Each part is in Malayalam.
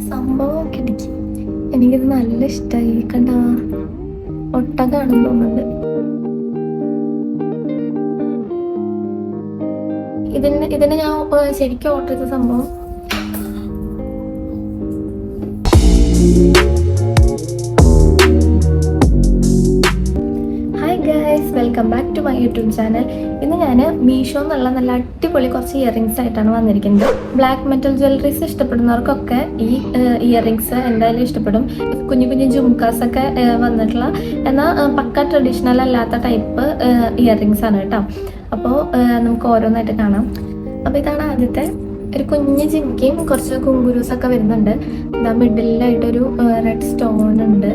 സംഭവമൊക്കെ ഇടിക്കും. എനിക്കിത് നല്ല ഇഷ്ടമായി. കണ്ട ഒട്ടകാണെന്ന് തോന്നുന്നുണ്ട്. ഇതിന് ഞാൻ ശരിക്കും ഓർഡർ ചെയ്ത സംഭവം welcome back to my YouTube channel. ഇന്ന് ഞാൻ മീഷോ എന്നുള്ള നല്ല അടിപൊളി കുറച്ച് ഇയറിങ്സ് ആയിട്ടാണ് വന്നിരിക്കുന്നത്. ബ്ലാക്ക് മെറ്റൽ ജ്വല്ലറീസ് ഇഷ്ടപ്പെടുന്നവർക്കൊക്കെ ഈ ഇയറിങ്സ് എന്തായാലും ഇഷ്ടപ്പെടും. കുഞ്ഞു കുഞ്ഞു ജുംകാസ് ഒക്കെ വന്നിട്ടുള്ള എന്നാൽ പക്ക ട്രഡീഷണൽ അല്ലാത്ത ടൈപ്പ് ഇയറിങ്സ് ആണ് കേട്ടോ. അപ്പോൾ നമുക്ക് ഓരോന്നായിട്ട് കാണാം. അപ്പോൾ ഇതാണ് ആദ്യത്തെ ഒരു കുഞ്ഞു ജിംക്കയും കുറച്ച് കുങ്കുരൂസ് ഒക്കെ വരുന്നുണ്ട്. ഇതാ മിഡിലായിട്ടൊരു റെഡ് സ്റ്റോൺ ഉണ്ട്.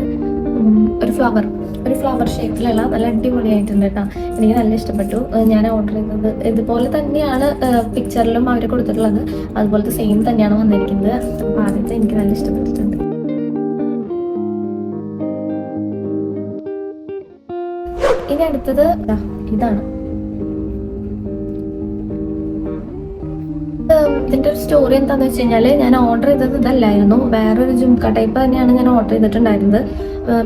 ഒരു ഫ്ലവർ ഷേപ്പിലുള്ള നല്ല അടിപൊളിയായിട്ടുണ്ട് കേട്ടോ. എനിക്ക് നല്ല ഇഷ്ടപ്പെട്ടു. ഞാൻ ഓർഡർ ചെയ്തത് ഇതുപോലെ തന്നെയാണ് പിക്ചറിലും അവർ കൊടുത്തിട്ടുള്ളത്. അതുപോലത്തെ സെയിം തന്നെയാണ് വന്നിരിക്കുന്നത്. അപ്പോൾ ആദ്യത്തെ എനിക്ക് നല്ല ഇഷ്ടപ്പെട്ടിട്ടുണ്ട്. ഇനി അടുത്തത് ഇതാണ്. ഇതിൻ്റെ ഒരു സ്റ്റോറി എന്താണെന്ന് വെച്ച് കഴിഞ്ഞാൽ, ഞാൻ ഓർഡർ ചെയ്തത് ഇതല്ലായിരുന്നു, വേറൊരു ജുംക്ക ടൈപ്പ് തന്നെയാണ് ഞാൻ ഓർഡർ ചെയ്തിട്ടുണ്ടായിരുന്നത്.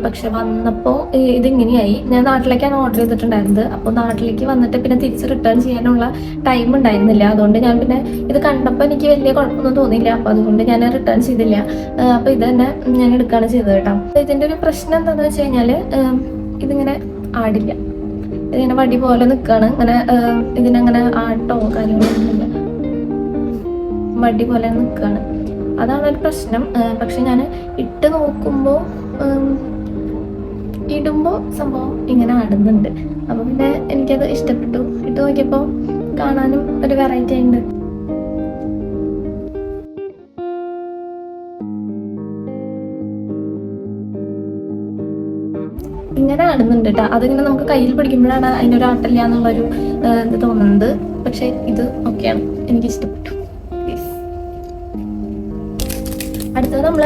പക്ഷെ വന്നപ്പോൾ ഇതിങ്ങനെയായി. ഞാൻ നാട്ടിലേക്കാണ് ഓർഡർ ചെയ്തിട്ടുണ്ടായിരുന്നത്. അപ്പോൾ നാട്ടിലേക്ക് വന്നിട്ട് പിന്നെ തിരിച്ച് റിട്ടേൺ ചെയ്യാനുള്ള ടൈം ഉണ്ടായിരുന്നില്ല. അതുകൊണ്ട് ഞാൻ പിന്നെ ഇത് കണ്ടപ്പോൾ എനിക്ക് വലിയ കുഴപ്പമൊന്നും തോന്നിയില്ല. അപ്പോൾ അതുകൊണ്ട് ഞാൻ റിട്ടേൺ ചെയ്തില്ല. അപ്പോൾ ഇത് തന്നെ ഞാൻ എടുക്കുകയാണ് ചെയ്തത് കേട്ടോ. ഇതിൻ്റെ ഒരു പ്രശ്നം എന്താണെന്ന് വെച്ച് കഴിഞ്ഞാൽ, ഇതിങ്ങനെ ആടില്ല. ഇതിങ്ങനെ വടി പോലെ നിൽക്കുകയാണ്. ഇങ്ങനെ ഇതിനങ്ങനെ ആട്ടോ കാര്യങ്ങളൊന്നുമില്ല, വടി പോലെ നിൽക്കുകയാണ്. അതാണ് ഒരു പ്രശ്നം. പക്ഷെ ഞാൻ ഇട്ട് നോക്കുമ്പോൾ ഇടുമ്പോൾ സംഭവം ഇങ്ങനെ ആടുന്നുണ്ട്. അപ്പോൾ പിന്നെ എനിക്കത് ഇഷ്ടപ്പെട്ടു. ഇട്ട് നോക്കിയപ്പോൾ കാണാനും ഒരു വെറൈറ്റി ഉണ്ട്. ഇങ്ങനെ ആടുന്നുണ്ട് കേട്ടോ. അതിങ്ങനെ നമുക്ക് കയ്യിൽ പിടിക്കുമ്പോഴാണ് അതിനൊരു ആട്ടില്ല എന്നുള്ളൊരു ഇത് തോന്നുന്നത്. പക്ഷെ ഇത് ഓക്കെയാണ്, എനിക്ക് ഇഷ്ടപ്പെട്ടു. അടുത്തത് നമ്മൾ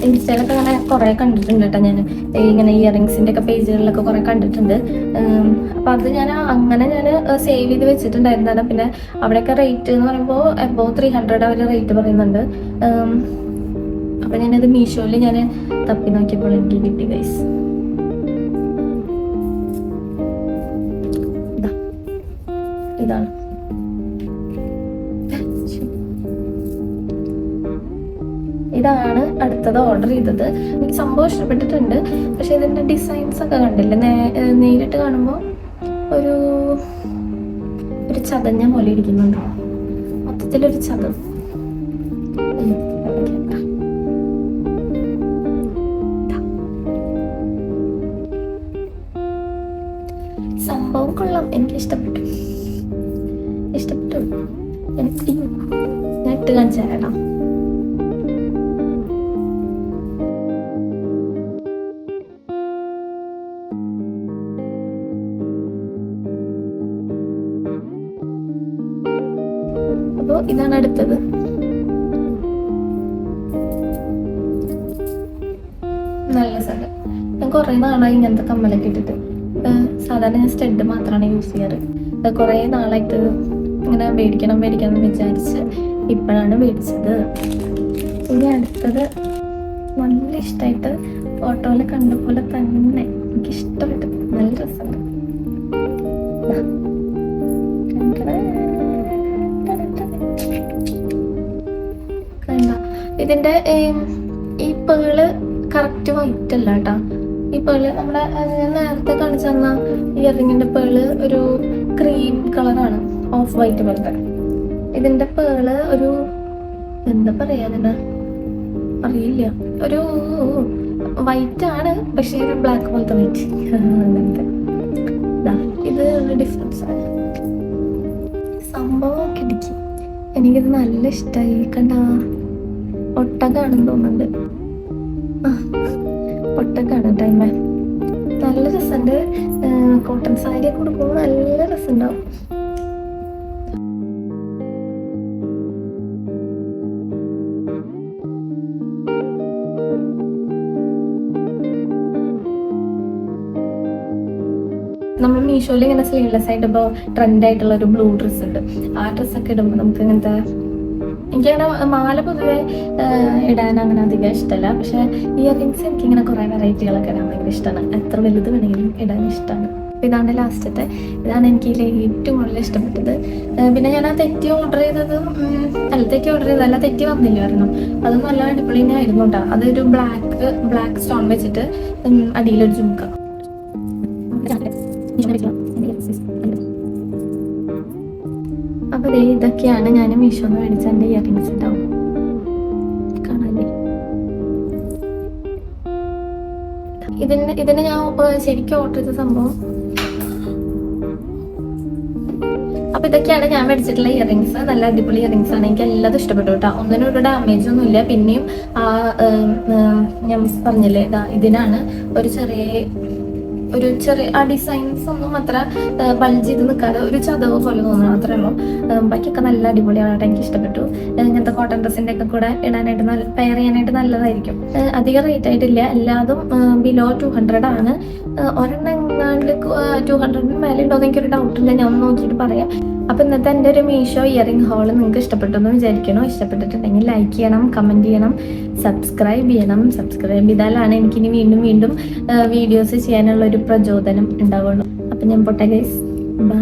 ഇൻസ്റ്റയിലൊക്കെ അങ്ങനെ കുറേ കണ്ടിട്ടുണ്ട് കേട്ടോ. ഞാൻ ഇങ്ങനെ ഇയറിങ്സിൻ്റെ ഒക്കെ പേജുകളിലൊക്കെ കുറേ കണ്ടിട്ടുണ്ട്. അപ്പം അത് ഞാൻ സേവ് ചെയ്ത് വെച്ചിട്ടുണ്ടായിരുന്നതാണ്. പിന്നെ അവിടെയൊക്കെ റേറ്റ് എന്ന് പറയുമ്പോൾ എബോവ് 300 അവർ റേറ്റ് പറയുന്നുണ്ട്. അപ്പം ഞാനത് മീഷോയിൽ ഞാൻ തപ്പി നോക്കിയപ്പോൾ എനിക്ക് കിട്ടി ഗൈസ്. ഇതാണ്. ഇതാണ് അടുത്തത് ഓർഡർ ചെയ്തത്. എനിക്ക് സംഭവം ഇഷ്ടപ്പെട്ടിട്ടുണ്ട്. പക്ഷെ ഇതിൻ്റെ ഡിസൈൻസ് ഒക്കെ കണ്ടില്ല, നേരിട്ട് കാണുമ്പോൾ ഒരു ചതഞ്ഞ പോലെ ഇരിക്കുന്നുണ്ട്. മൊത്തത്തിലൊരു ചതം. സംഭവം കൊള്ളാം, എനിക്ക് ഇഷ്ടപ്പെട്ടു. എനിക്ക് ഞാൻ ഇട്ട് കാണിച്ചു തരാം. അപ്പോൾ ഇതാണ് അടുത്തത്. നല്ല സ്ഥലം. ഞാൻ കുറേ നാളായി ഇങ്ങനത്തെ കമ്മലൊക്കെ ഇട്ടിട്ട്. സാധാരണ ഞാൻ സ്റ്റഡ് മാത്രമാണ് യൂസ് ചെയ്യാറ്. കുറേ നാളായിട്ട് ഇങ്ങനെ മേടിക്കണം എന്ന് വിചാരിച്ച് ഇപ്പോഴാണ് മേടിച്ചത്. ഇനി അടുത്തത് നല്ല ഇഷ്ടമായിട്ട് ഫോട്ടോയിൽ കണ്ട പോലെ തന്നെ എനിക്കിഷ്ടപ്പെട്ടു. നല്ല രസമുണ്ട്. ഇതിൻ്റെ ഈ പേള് കറക്റ്റ് വൈറ്റ് അല്ല കേട്ടോ. ഈ പേള് നമ്മുടെ നേരത്തെ കാണിച്ചു തന്ന ഇയറിങ്ങിൻ്റെ പേള് ഒരു ക്രീം കളറാണ്, ഓഫ് വൈറ്റ് പോലത്തെ. ഇതിൻ്റെ പേള് ഒരു എന്താ പറയാ, അതിന് അറിയില്ല, ഒരു വൈറ്റ് ആണ്, പക്ഷേ ഒരു ബ്ലാക്ക് പോലത്തെ വൈറ്റ്. അങ്ങനത്തെ ഇത് ഒരു ഡിഫറൻസ് ആണ്. സംഭവമൊക്കെ ഇടിക്കും. എനിക്കിത് നല്ല ഇഷ്ടമായി. കണ്ട ഒട്ടകാണെന്ന് തോന്നുന്നുണ്ട്. ഒട്ടകാണ് ടൈമ. നല്ല രസമുണ്ട്. കോട്ടൺ സാരി കൊടുക്കുമ്പോൾ നല്ല രസമുണ്ടാവും. നമ്മൾ മീഷോയിൽ ഇങ്ങനെ സ്ലീവ്ലെസ് ആയിട്ട് ഇപ്പോൾ ട്രെൻഡ് ആയിട്ടുള്ള ഒരു ബ്ലൂ ഡ്രസ്സ് ഉണ്ട്. ആ ഡ്രസ്സൊക്കെ ഇടുമ്പോൾ നമുക്ക് ഇങ്ങനത്തെ എനിക്കങ്ങനെ മാല പൊതുവെ ഇടാൻ അങ്ങനെ അധികം ഇഷ്ടമല്ല. പക്ഷെ ഇയറിങ്സ് എനിക്കിങ്ങനെ കുറേ വെറൈറ്റികളൊക്കെ ഇടാൻ ഭയങ്കര ഇഷ്ടമാണ്. എത്ര വലുത് വേണമെങ്കിലും ഇടാൻ ഇഷ്ടമാണ്. അപ്പോൾ ഇതാണ് ലാസ്റ്റത്തെ. ഇതാണ് എനിക്ക് ഏറ്റവും കൂടുതൽ ഇഷ്ടപ്പെട്ടത്. പിന്നെ ഞാൻ ആ തെറ്റി ഓർഡർ ചെയ്തത് തെറ്റി വന്നില്ലായിരുന്നു. അത് നല്ല അടിപൊളി തന്നെയായിരുന്നു കേട്ടോ. അതൊരു ബ്ലാക്ക് സ്റ്റോൺ വെച്ചിട്ട് അടിയിലൊരു ജുംക്ക. അപ്പോൾ ഇതൊക്കെയാണ് ഞാൻ മീഷോന്ന് മേടിച്ച എൻ്റെ ഇയറിങ്സ് ഉണ്ടാവും. കാണാല്ലേ, ഇതിന് ഞാൻ ശരിക്കും ഓർഡർ ചെയ്ത സംഭവം. അപ്പോൾ ഇതൊക്കെയാണ് ഞാൻ മേടിച്ചിട്ടുള്ള ഇയറിങ്സ്. നല്ല അടിപൊളി ഇയറിങ്സ് ആണ്. എനിക്ക് എല്ലാതും ഇഷ്ടപ്പെട്ടു കേട്ടോ. ഒന്നിനും ഒരു ഡാമേജ് ഒന്നും ഇല്ല. പിന്നെയും ഞാൻ പറഞ്ഞില്ലേ, ഇതിനാണ് ഒരു ചെറിയ ആ ഡിസൈൻസ് ഒന്നും അത്ര ബൾജ് ചെയ്ത് നിൽക്കാതെ ഒരു ചതവ് പോലെ തോന്നുന്നു, അത്രേ ഉള്ളൂ. ബാക്കിയൊക്കെ നല്ല അടിപൊളിയാണ്. എനിക്ക് ഇഷ്ടപ്പെട്ടു. ഇങ്ങനത്തെ കോട്ടൺ ഡ്രസ്സിൻ്റെ ഒക്കെ കൂടെ ഇടാനായിട്ട് പെയർ ചെയ്യാനായിട്ട് നല്ലതായിരിക്കും. അധികം റേറ്റ് ആയിട്ടില്ല. എല്ലാതും ബിലോ 200 ആണ്. ഒരെണ്ണം എങ്ങാണ്ട് 200 മേലെ ഉണ്ടോ എന്ന് എനിക്കൊരു ഡൗട്ടുണ്ട്. ഞാൻ ഒന്ന് നോക്കിയിട്ട് പറയാം. അപ്പോൾ ഇന്നത്തെ എൻ്റെ ഒരു മീഷോ ഇയറിംഗ് ഹോൾ നിങ്ങൾക്ക് ഇഷ്ടപ്പെട്ടു എന്ന് വിചാരിക്കണോ? ഇഷ്ടപ്പെട്ടിട്ടുണ്ടെങ്കിൽ ലൈക്ക് ചെയ്യണം, കമൻറ്റ് ചെയ്യണം, സബ്സ്ക്രൈബ് ചെയ്യണം. സബ്സ്ക്രൈബ് ചെയ്താലാണ് എനിക്കിനി വീണ്ടും വീഡിയോസ് ചെയ്യാനുള്ള ഒരു പ്രചോദനം ഉണ്ടാവുള്ളൂ. അപ്പം ഞാൻ പോട്ടെ ഗൈസ്, ബൈ.